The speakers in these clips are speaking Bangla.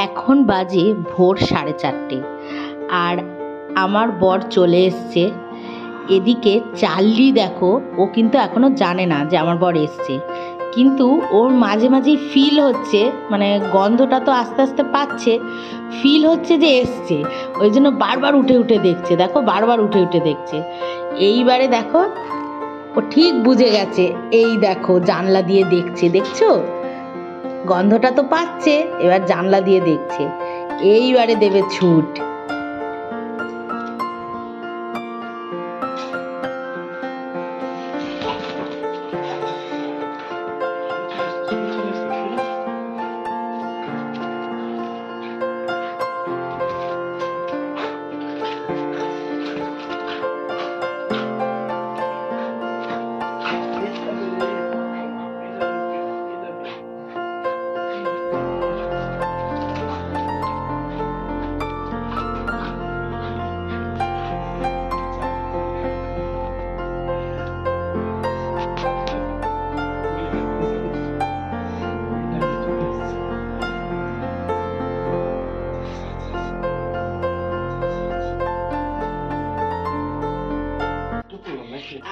এখন বাজে ভোর 4:30 আর আমার বর চলে এসছে। এদিকে চার্লি দেখো, ও কিন্তু এখনো জানে না যে আমার বর এসছে, কিন্তু ওর মাঝে মাঝেই ফিল হচ্ছে, মানে গন্ধটা তো আস্তে আস্তে পাচ্ছে, ফিল হচ্ছে যে এসছে। ওই জন্য বারবার উঠে উঠে দেখছে, দেখো বারবার উঠে উঠে দেখছে। এইবারে দেখো ও ঠিক বুঝে গেছে, এই দেখো জানলা দিয়ে দেখছে, দেখছো গন্ধটা তো পাচ্ছে, এবার জানলা দিয়ে দেখছে। এইবারে দেবে ছুট।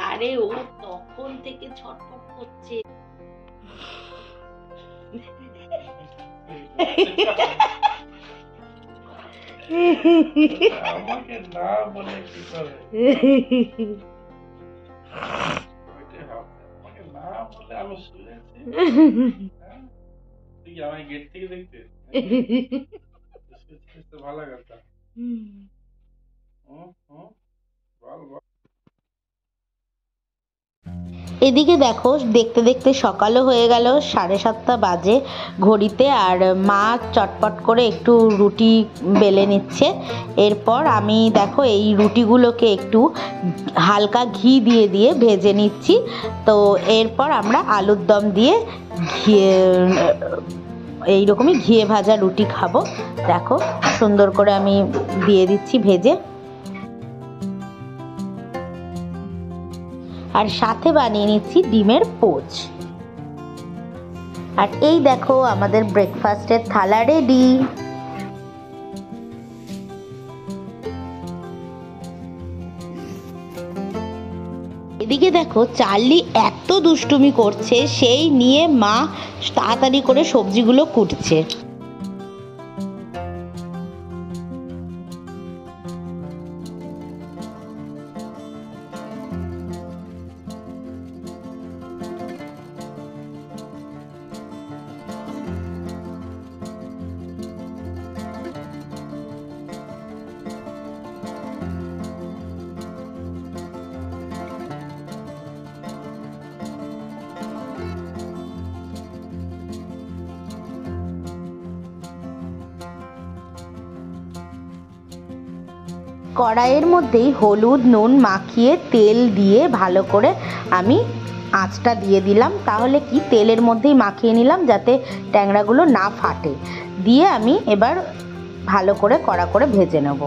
আরে ও তখন থেকে ছটফট করছে। আমাকে না বলে কি করে, আমাকে না বলে আমি শুনেছি। তুই আমার গেট থেকে দেখতে ভালো কথা। এদিকে দেখো, দেখতে দেখতে সকালও হয়ে গেল, 7:30 বাজে ঘড়িতে। আর মা চটপট করে একটু রুটি বেলে নিচ্ছে। এরপর আমি দেখো এই রুটিগুলোকে একটু হালকা ঘি দিয়ে দিয়ে ভেজে নিচ্ছি। তো এরপর আমরা আলুর দম দিয়ে এইরকমই ঘিয়ে ভাজা রুটি খাবো। দেখো সুন্দর করে আমি দিয়ে দিচ্ছি ভেজে। আর সাথে বানিয়ে নিচ্ছি ডিমের পোচ। আর এই দেখো আমাদের ব্রেকফাস্টের থালা রেডি। এদিকে দেখো চার্লি এত দুষ্টুমি করছে, সেই নিয়ে মা তাড়াতাড়ি করে সবজিগুলো কুটছে। কড়াইয়ের মধ্যেই হলুদ নুন মাখিয়ে তেল দিয়ে ভালো করে আমি আঁচটা দিয়ে দিলাম। তাহলে কি তেলের মধ্যেই মাখিয়ে নিলাম যাতে ট্যাংরাগুলো না ফাটে। দিয়ে আমি এবার ভালো করে কড়া করে ভেজে নেব।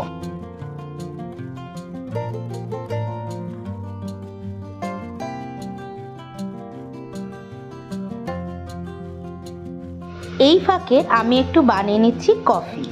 এই ফাঁকে আমি একটু বানিয়ে নিচ্ছি কফি।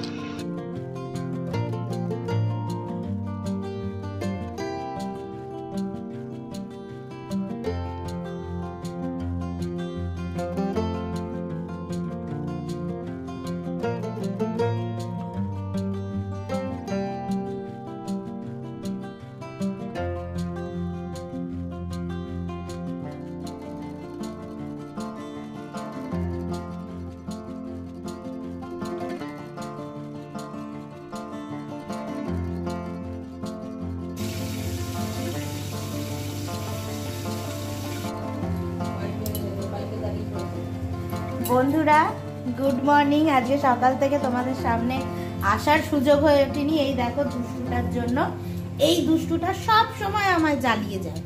বন্ধুরা গুড মর্নিং। আজকে সকাল থেকে তোমাদের সামনে আসার সুযোগ হয়ে ওঠেনি। এই দেখো দুষ্টুটার জন্য, এই দুষ্টুটা সব সময় আমায় জ্বালিয়ে যায়,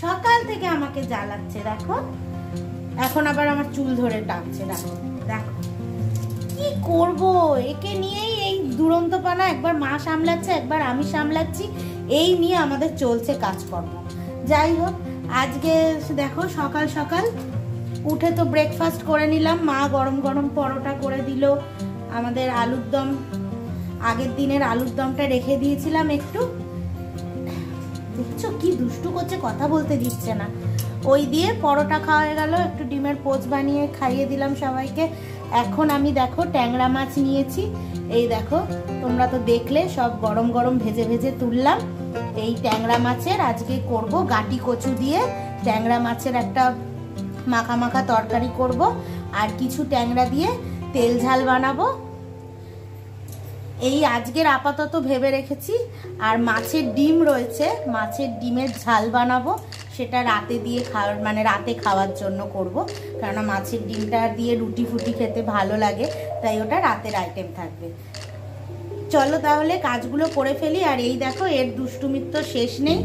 সকাল থেকে আমাকে জ্বালাচ্ছে। দেখো এখন আবার আমার চুল ধরে টানছে। দেখো দেখো কি করব, একে নিয়েই এই দুরন্তপানা, একবার মা সামলাচ্ছে একবার আমি সামলাচ্ছি, এই নিয়ে আমাদের চলছে কাজকর্ম। যাই হোক, আজকে দেখো সকাল সকাল উঠে তো ব্রেকফাস্ট করে নিলাম। মা গরম গরম পরোটা করে দিল, আমাদের আলুর দম, আগের দিনের আলুর দমটা রেখে দিয়েছিলাম একটু। দেখছো কি দুষ্টু করছে, কথা বলতে দিচ্ছে না। ওই দিয়ে পরোটা খাওয়া হয়ে গেল, একটু ডিমের পোচ বানিয়ে খাইয়ে দিলাম সবাইকে। এখন আমি দেখো ট্যাংরা মাছ নিয়েছি, এই দেখো তোমরা তো দেখলে সব গরম গরম ভেজে ভেজে তুললাম। এই ট্যাংরা মাছের আজকে করব গাটি কচু দিয়ে ট্যাংরা মাছের একটা মাখা মাখা তরকারি করব, আর কিছু ট্যাংরা দিয়ে তেল ঝাল বানাবো। এই আজকের আপাতত ভেবে রেখেছি। আর মাছের ডিম রয়েছে, মাছের ডিমের ঝাল বানাবো, সেটা রাতে দিয়ে খাওয়ার মানে রাতে খাওয়ার জন্য করব, কেননা মাছের ডিমটা দিয়ে রুটি ফুটি খেতে ভালো লাগে, তাই ওটা রাতের আইটেম থাকবে। চলো তাহলে কাজগুলো করে ফেলি। আর এই দেখো এর দুষ্টুমির তো শেষ নেই।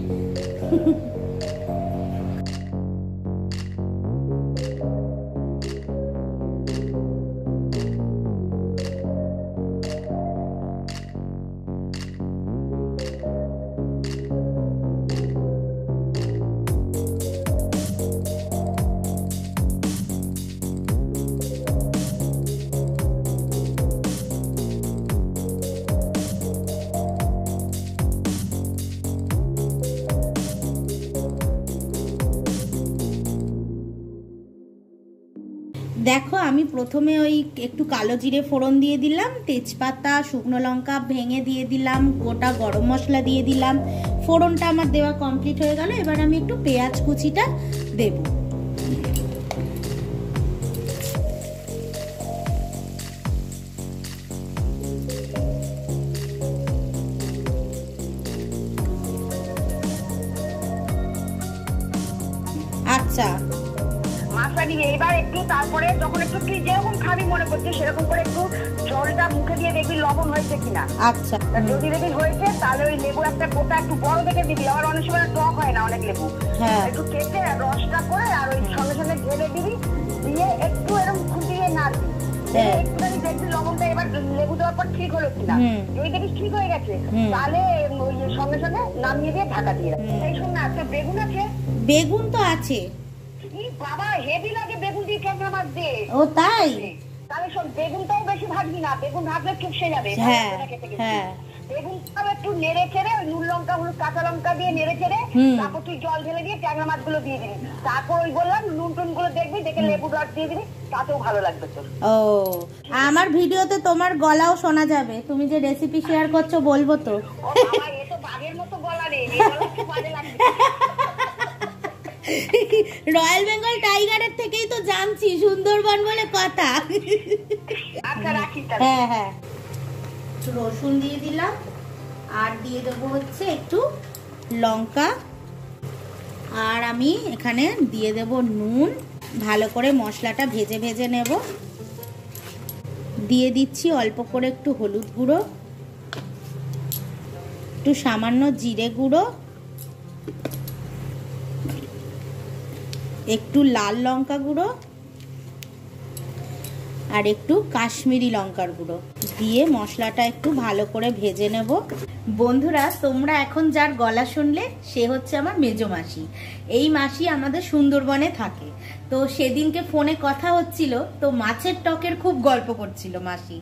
দেখো আমি প্রথমে ওই একটু কালো জিরে ফোড়ন দিয়ে দিলাম, তেজপাতা শুকনো লঙ্কা ভেঙে দিয়ে দিলাম, গোটা গরম মশলা দিয়ে দিলাম। ফোড়নটা আমার দেওয়া কমপ্লিট হয়ে গেল। এবার আমি একটু পেঁয়াজ কুচিটা দেব। আচ্ছা এইবার একটু তারপরে যখন একটু তুই যেরকম খাবি মনে করছিস সেরকম করে একটু জলটা মুখে দিয়ে দেখবি লবণ হয়েছে কিনা। আচ্ছা যদি দেখবি হয়েছে তাহলে ওই লেবু একটা কোটা একটু বড় দেখে দিবি, আবার অনেক সময় টক হয় না অনেক লেবু, একটু কেটে রসটা করে আর ওই সঙ্গে সঙ্গে ঢেলে দিবি, দিয়ে একটু এরকম ফুটিয়ে নাড়বি। একটুখানি দেখবি লবণটা এবার লেবু দেওয়ার পর ঠিক হলো কিনা, এই দেখিস ঠিক হয়ে গেছে, তাহলে ওই সঙ্গে সঙ্গে নামিয়ে দিয়ে ঢাকা দিয়ে রাখ। এই শোন না, একটা বেগুন আছে? বেগুন তো আছে বাবা, হেভি লাগে বেগুন দিয়ে ট্যাংরা মাছ দিয়ে। ও তাই? তাহলে শোন, বেগুনটাও বেশি ভাজবি না, বেগুন ভাজলে চুপসে যাবে। বেগুনটাও একটু নেড়ে চেড়ে ওই নুন লঙ্কা হলুদ কাঁচা লঙ্কা দিয়ে নেড়ে চেড়ে তারপর তুই জল ঢেলে দিয়ে ট্যাংরা মাছগুলো দিয়ে দিবি। তারপর ওই বললাম নুন টুন গুলো দেখবি, দেখে লেবু রস দিয়ে দিবি, তাতেও ভালো লাগবে তোর। ও আমার ভিডিওতে তোমার গলাও শোনা যাবে, তুমি যে রেসিপি শেয়ার করছো বলবো তো। এ তো বাঘের মতো গলা রে, বাজে লাগবে। রয়্যাল বেঙ্গল টাইগারের থেকেই তো জানছি, সুন্দরবন বলে কথা। আচ্ছা রাখি। হ্যাঁ হ্যাঁ, রসুন দিয়ে দিলাম, আর দিয়ে দেবো হচ্ছে একটু লঙ্কা, আর আমি এখানে দিয়ে দেব নুন। ভালো করে মশলাটা ভেজে ভেজে নেব। দিয়ে দিচ্ছি অল্প করে একটু হলুদ গুঁড়ো, একটু সামান্য জিরে গুঁড়ো, একটু লাল লঙ্কা গুঁড়ো, আর একটু কাশ্মীরি লঙ্কার গুঁড়ো দিয়ে মশলাটা একটু ভালো করে ভেজে নেব। বন্ধুরা তোমরা এখন যার গলা শুনলে সে হচ্ছে আমার মেজো মাসি। এই মাসি আমাদের সুন্দরবনে থাকে। তো সেদিনকে ফোনে কথা হচ্ছিল, তো মাছের টকের খুব গল্প করছিল মাসি,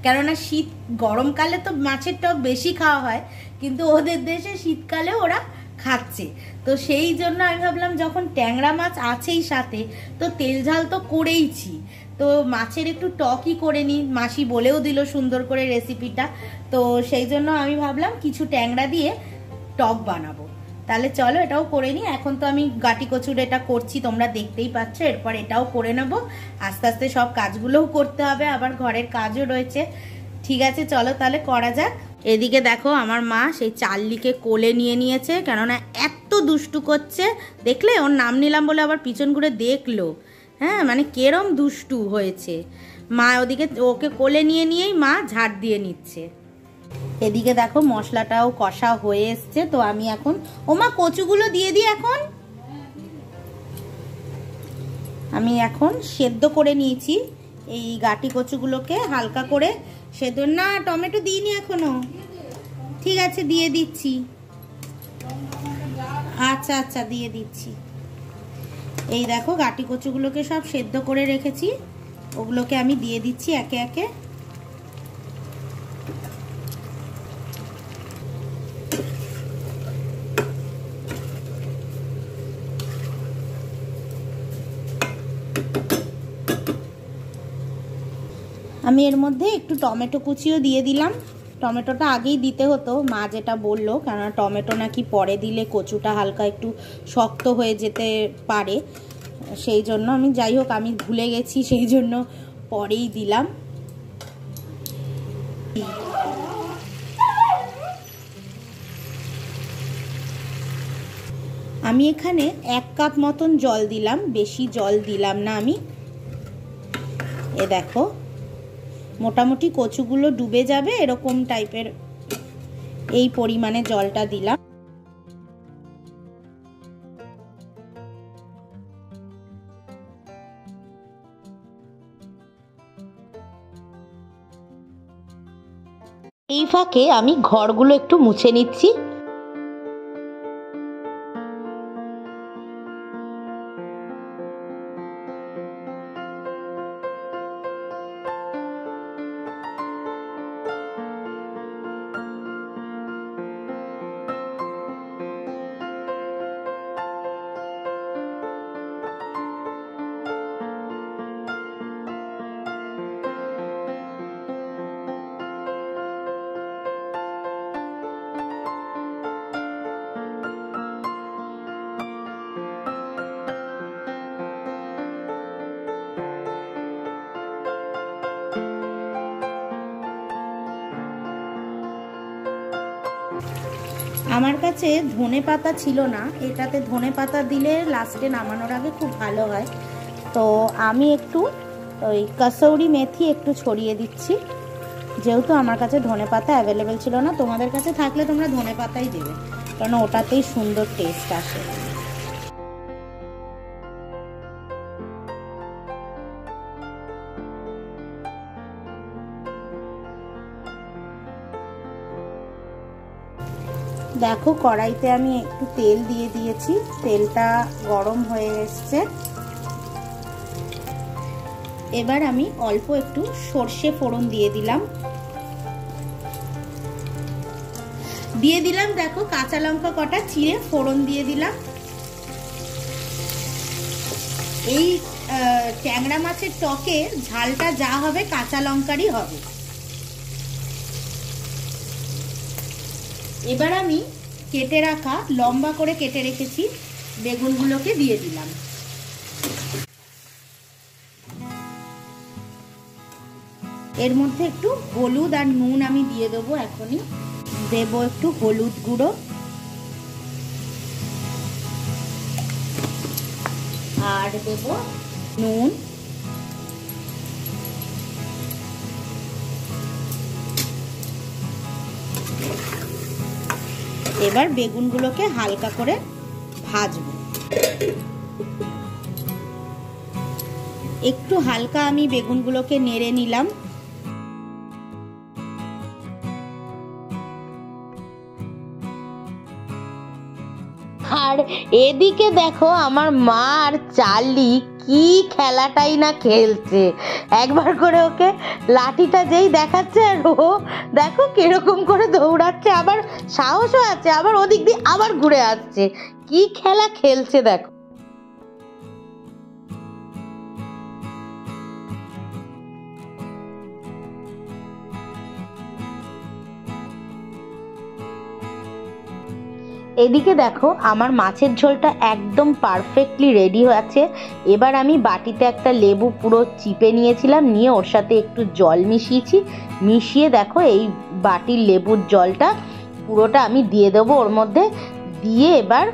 কেননা শীত গরমকালে তো মাছের টক বেশি খাওয়া হয়, কিন্তু ওদের দেশে শীতকালে ওরা খাচ্ছে। তো সেই জন্য আমি ভাবলাম যখন ট্যাংরা মাছ আছেই সাথে, তো তেল ঝাল তো করেইছি, তো মাছের একটু টকই করে নিই। মাসি বলেও দিল সুন্দর করে রেসিপিটা, তো সেই জন্য আমি ভাবলাম কিছু ট্যাংরা দিয়ে টক বানাবো। তাহলে চলো এটাও করে নিই। এখন তো আমি গাটি কচুর এটা করছি, তোমরা দেখতেই পাচ্ছ। এরপর এটাও করে নেব, আস্তে আস্তে সব কাজগুলোও করতে হবে, আবার ঘরের কাজও রয়েছে। ঠিক আছে চলো তাহলে করা যাক। এদিকে দেখো আমার মা সেই চার্লিকে কোলে নিয়ে নিয়েছে, কেননা এত দুষ্টু করছে। দেখলে ওর নাম নিলাম বলে আবার পিছন ঘুরে দেখলো। হ্যাঁ মানে কেরম দুষ্টু হয়েছে। মা ওদিকে ওকে কোলে নিয়ে নিয়েই মা ঝাড় দিয়ে নিচ্ছে। এদিকে দেখো মশলাটাও কষা হয়ে এসছে, তো আমি এখন মা কচুগুলো দিয়ে দিই। আমি এখন সেদ্ধ করে নিয়েছি এই গাটি কচুগুলোকে হালকা করে সেদ্ধ। না টমেটো দিইনি এখনো, ঠিক আছে দিয়ে দিচ্ছি। আচ্ছা আচ্ছা দিয়ে দিচ্ছি। এই দেখো গাটি কচুগুলোকে সব সেদ্ধ করে রেখেছি, ওগুলোকে আমি দিয়ে দিচ্ছি একে একে। আমি এর মধ্যে একটু টমেটো কুচিও দিয়ে দিলাম। টমেটোটা আগেই দিতে হতো, মা যেটা বললো, কেননা টমেটো নাকি পরে দিলে কচুটা হালকা একটু শক্ত হয়ে যেতে পারে, সেই জন্য আমি, যাই হোক আমি ভুলে গেছি, সেই জন্য পরেই দিলাম। আমি এখানে 1 কাপ মতন জল দিলাম, বেশি জল দিলাম না আমি। এ দেখো মোটামুটি কচুগুলো ডুবে যাবে এরকম টাইপের এই পরিমাণে জলটা দিলাম। এই ফাঁকে আমি ঘরগুলো একটু মুছে নিচ্ছি। আমার কাছে ধনে পাতা ছিল না, এটাতে ধনে পাতা দিলে লাস্টে নামানোর আগে খুব ভালো হয়, তো আমি একটু ওই কসৌরি মেথি একটু ছড়িয়ে দিচ্ছি, যেহেতু আমার কাছে ধনে পাতা অ্যাভেলেবেল ছিল না। তোমাদের কাছে থাকলে তোমরা ধনে পাতাই দেবে, কারণ ওটাতেই সুন্দর টেস্ট আসে। দেখো কড়াইতে আমি একটু তেল দিয়ে দিয়েছি, তেলটা গরম হয়ে এসছে। এবার আমি অল্প একটু সর্ষে ফোড়ন দিয়ে দিলাম। দেখো কাঁচা লঙ্কা কটা চিড়ে ফোড়ন দিয়ে দিলাম। এই ট্যাংরা মাছের টকে ঝালটা যা হবে কাঁচা লঙ্কারই হবে। এবার আমি কেটে রাখা, লম্বা করে কেটে রেখেছি বেগুনগুলোকে দিয়ে দিলাম। এর মধ্যে একটু হলুদ আর নুন আমি দিয়ে দেবো এখনই। দেবো একটু হলুদ গুঁড়ো আর দেবো নুন। এবার বেগুনগুলোকে হালকা করে ভাজবো। একটু হালকা আমি বেগুনগুলোকে নেড়ে নিলাম। আর এদিকে দেখো আমার মা আর চার্লি কি খেলাটাই না খেলছে। একবার করে ওকে লাঠিটা যেই দেখাচ্ছে আর ও দেখো কিরকম করে দৌড়াচ্ছে, আবার সাহসও আছে, আবার ওদিক দিয়ে আবার ঘুরে আসছে। কি খেলা খেলছে দেখো। এদিকে দেখো আমার মাছের ঝোলটা একদম পারফেক্টলি রেডি আছে। এবার আমি বাটিতে একটা লেবু পুরো চিপে নিয়েছিলাম, নিয়ে ওর সাথে একটু জল মিশিয়েছি, মিশিয়ে দেখো এই বাটির লেবুর জলটা পুরোটা আমি দিয়ে দেবো ওর মধ্যে। দিয়ে এবার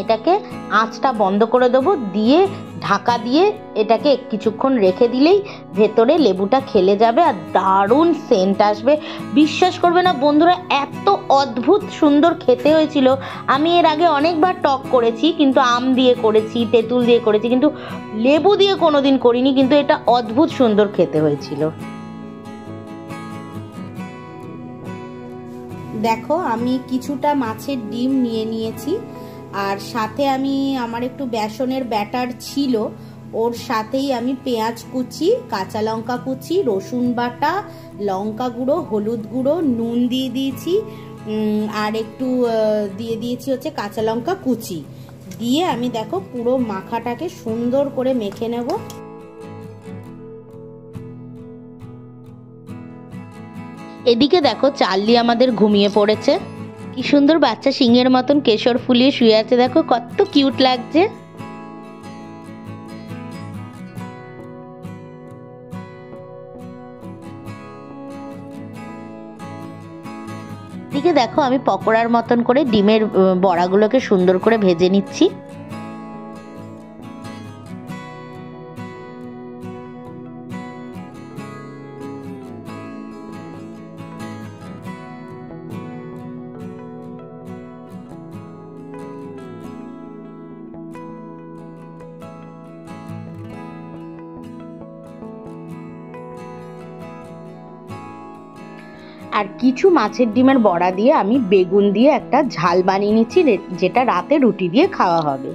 এটাকে আঁচটা বন্ধ করে দেবো, দিয়ে ঢাকা দিয়ে এটাকে কিছুক্ষণ রেখে দিলেই ভেতরে লেবুটা খেলে যাবে আর দারুণ সেন্ট আসবে। বিশ্বাস করবে না বন্ধুরা, এত অদ্ভুত সুন্দর খেতে হয়েছিল। আমি এর আগে অনেকবার টক করেছি, কিন্তু আম দিয়ে করেছি, তেঁতুল দিয়ে করেছি, কিন্তু লেবু দিয়ে কোনোদিন করিনি, কিন্তু এটা অদ্ভুত সুন্দর খেতে হয়েছিল। দেখো আমি কিছুটা মাছের ডিম নিয়ে নিয়েছি, আর সাথে আমি আমার একটু বেসনের ব্যাটার ছিল, ওর সাথেই আমি পেঁয়াজ কুচি, কাঁচা লঙ্কা কুচি, রসুন বাটা, লঙ্কা গুঁড়ো, হলুদ গুঁড়ো, নুন দিয়ে দিয়েছি, আর একটু দিয়ে দিয়েছি হচ্ছে কাঁচা লঙ্কা কুচি। দিয়ে আমি দেখো পুরো মাখাটাকে সুন্দর করে মেখে নেব। এদিকে দেখো চার্লি আমাদের ঘুমিয়ে পড়েছে। কি সুন্দর বাচ্চা সিংহের মতন কেশর ফুলিয়ে শুয়ে আছে, দেখো কত কিউট লাগছে। এদিকে দেখো আমি পকোড়ার মতন করে ডিমের বড়াগুলোকে সুন্দর করে ভেজে নিচ্ছি। আর কিছু মাছের ডিমের বড়া দিয়ে আমি বেগুন দিয়ে একটা ঝাল বানিয়ে নিচ্ছি, যেটা রাতে রুটি দিয়ে খাওয়া হবে।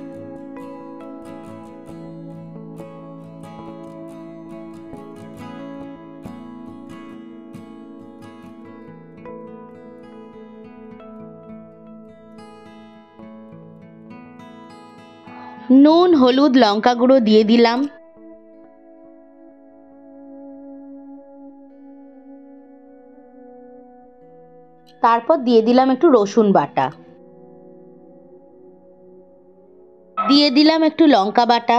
নুন, হলুদ, লঙ্কা গুঁড়ো দিয়ে দিলাম। তারপর দিয়ে দিলাম একটু রসুন বাটা, দিয়ে দিলাম একটু লঙ্কা বাটা।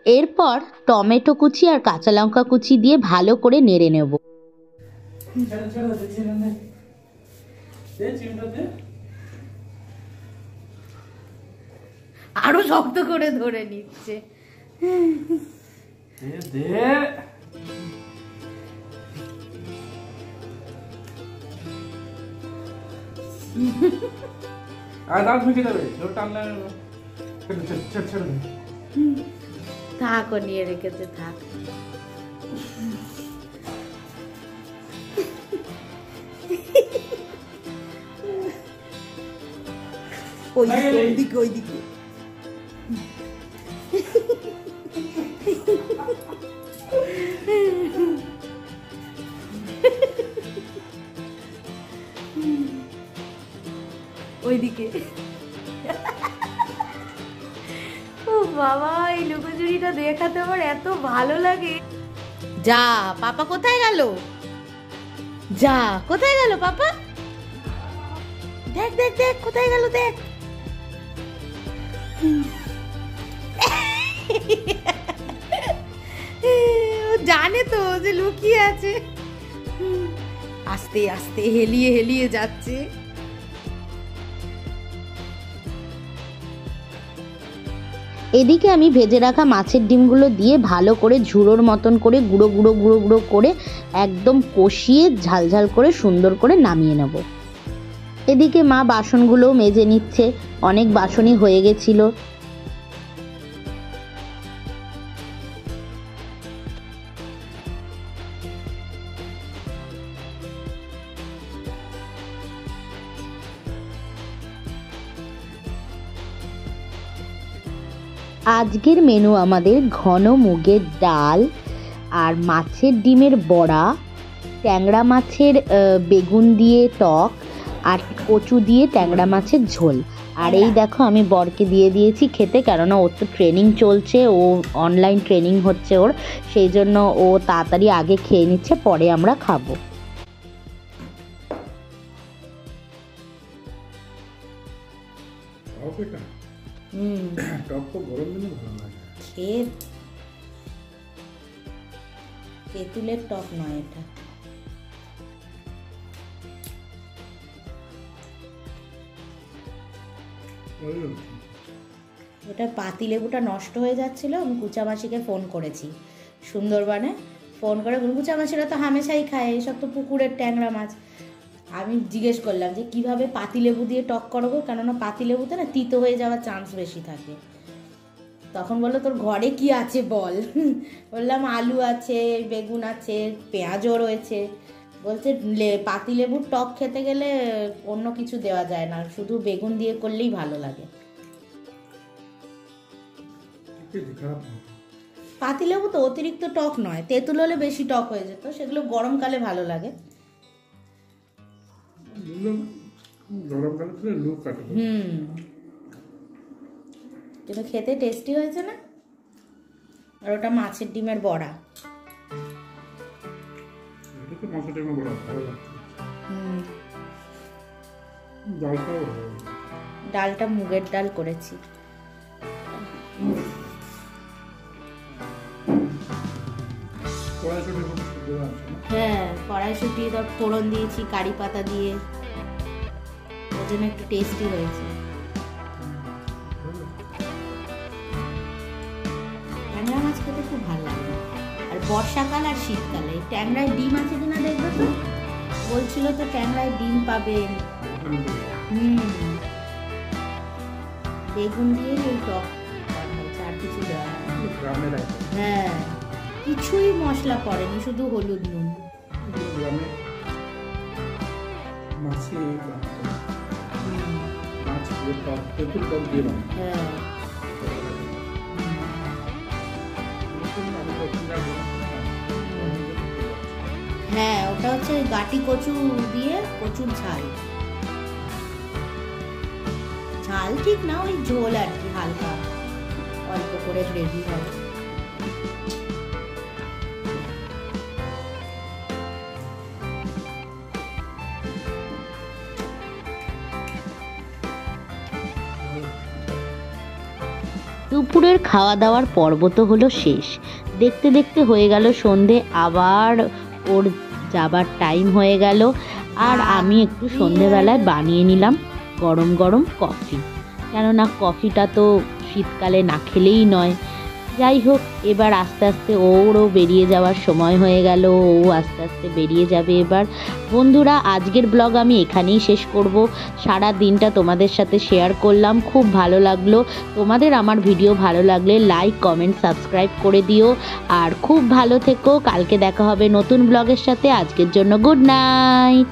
এরপর টমেটো কুচি আর কাঁচা লঙ্কা কুচি দিয়ে ভালো করে নেড়ে নেব। আরো শক্ত করে ধরে নিচ্ছে। থাক, নিয়ে রেখেছে, থাক। ওইদিকে ও বাবা, এই লুকোচুরিটা দেখাতে আমার এত ভালো লাগে। যা পাপা, কোথায় গেল? যা, কোথায় গেল পাপা? দেখ দেখ দেখ, কোথায় গেল দেখ। ও জানে তো যে লুকিয়ে আছে। আস্তে আস্তে হেলিয়ে হেলিয়ে যাচ্ছে। এদিকে আমি ভেজে রাখা মাছের ডিমগুলো দিয়ে ভালো করে ঝুড়োর মতন করে গুঁড়ো গুঁড়ো গুঁড়ো গুঁড়ো করে একদম কষিয়ে ঝালঝাল করে সুন্দর করে নামিয়ে নেব। এদিকে মা বাসনগুলোও মেজে নিচ্ছে, অনেক বাসনই হয়ে গেছিল। আজকের মেনু আমাদের ঘন মুগের ডাল আর মাছের ডিমের বড়া, ট্যাংরা মাছের বেগুন দিয়ে টক, আর কচু দিয়ে ট্যাংরা মাছের ঝোল। আর এই দেখো আমি বরকে দিয়ে দিয়েছি খেতে, কেননা ওর তো ট্রেনিং চলছে, ও অনলাইন ট্রেনিং হচ্ছে ওর, সেই জন্য ও তাড়াতাড়ি আগে খেয়ে নিচ্ছে, পরে আমরা খাবো। তেঁতুলের টক নয় এটা। ওটা পাতিলেবুটা নষ্ট হয়ে যাচ্ছিল, আমি কুচামাসিকে ফোন করেছি সুন্দরবনে, ফোন করে কুচামাসিরা তো হামেশাই খায়, এইসব তো পুকুরের ট্যাংরা মাছ। আমি জিজ্ঞেস করলাম যে কিভাবে পাতিলেবু দিয়ে টক করবো, কেননা পাতিলেবুতে না তিতো হয়ে যাওয়ার চান্স বেশি থাকে। তখন বললো তোর ঘরে কি আছে বল। বললাম আলু আছে, বেগুন আছে, পেঁয়াজও রয়েছে। বলছে পাতিলেবুর টক খেতে গেলে অন্য কিছু দেওয়া যায় না, শুধু বেগুন দিয়ে করলেই ভালো লাগে। পাতিলেবু তো অতিরিক্ত টক নয়, তেঁতুল হলে বেশি টক হয়ে যেত, সেগুলো গরমকালে ভালো লাগে। কিন্তু খেতে টেস্টি হয়েছে না। আর ওটা মাছের ডিমের বড়া। তো মাছের মতো ভালো লাগছে। ডালটাও ভালো। ডালটা মুগের ডাল করেছি। হ্যাঁ, কড়াইশুঁটি তো ফোড়ন দিয়েছি কারি পাতা দিয়ে, ওর জন্য একটু টেস্টি হয়েছে। ট্যাংরা মাছ খেতে খুব ভালো লাগে। আর বর্ষাকাল আর শীতকালে ট্যাংরায় ডিম আছে কিনা দেখবে তো, বলছিল তো ট্যাংরায় ডিম পাবেন। বেগুন দিয়ে এই টক হয়েছে, আর কিছু দেওয়া হয়। হ্যাঁ, কিছুই মশলা পড়েনি, শুধু হলুদ নুন। হ্যাঁ, ওটা হচ্ছে গাটি কচু দিয়ে কচুর ঝাল। ঝাল ঠিক না, ওই ঝোল আর কি, হালকা অল্প করে গ্রেভি হবে। দুপুরের খাওয়া দাওয়ার পর্ব তো হলো শেষ। দেখতে দেখতে হয়ে গেল সন্ধে, আবার ওর যাবার টাইম হয়ে গেল। আর আমি একটু সন্ধেবেলায় বানিয়ে নিলাম গরম গরম কফি, কেননা কফিটা তো শীতকালে না খেলেই নয়। যাই হোক, এবার আস্তে আস্তে ওরও বেরিয়ে যাওয়ার সময় হয়ে গেল, ও আস্তে আস্তে বেরিয়ে যাবে এবার। বন্ধুরা, আজকের ব্লগ আমি এখানেই শেষ করব। সারা দিনটা তোমাদের সাথে শেয়ার করলাম, খুব ভালো লাগলো। তোমাদের আমার ভিডিও ভালো লাগলে লাইক, কমেন্ট, সাবস্ক্রাইব করে দিও। আর খুব ভালো থেকো, কালকে দেখা হবে নতুন ব্লগের সাথে। আজকের জন্য গুড নাইট।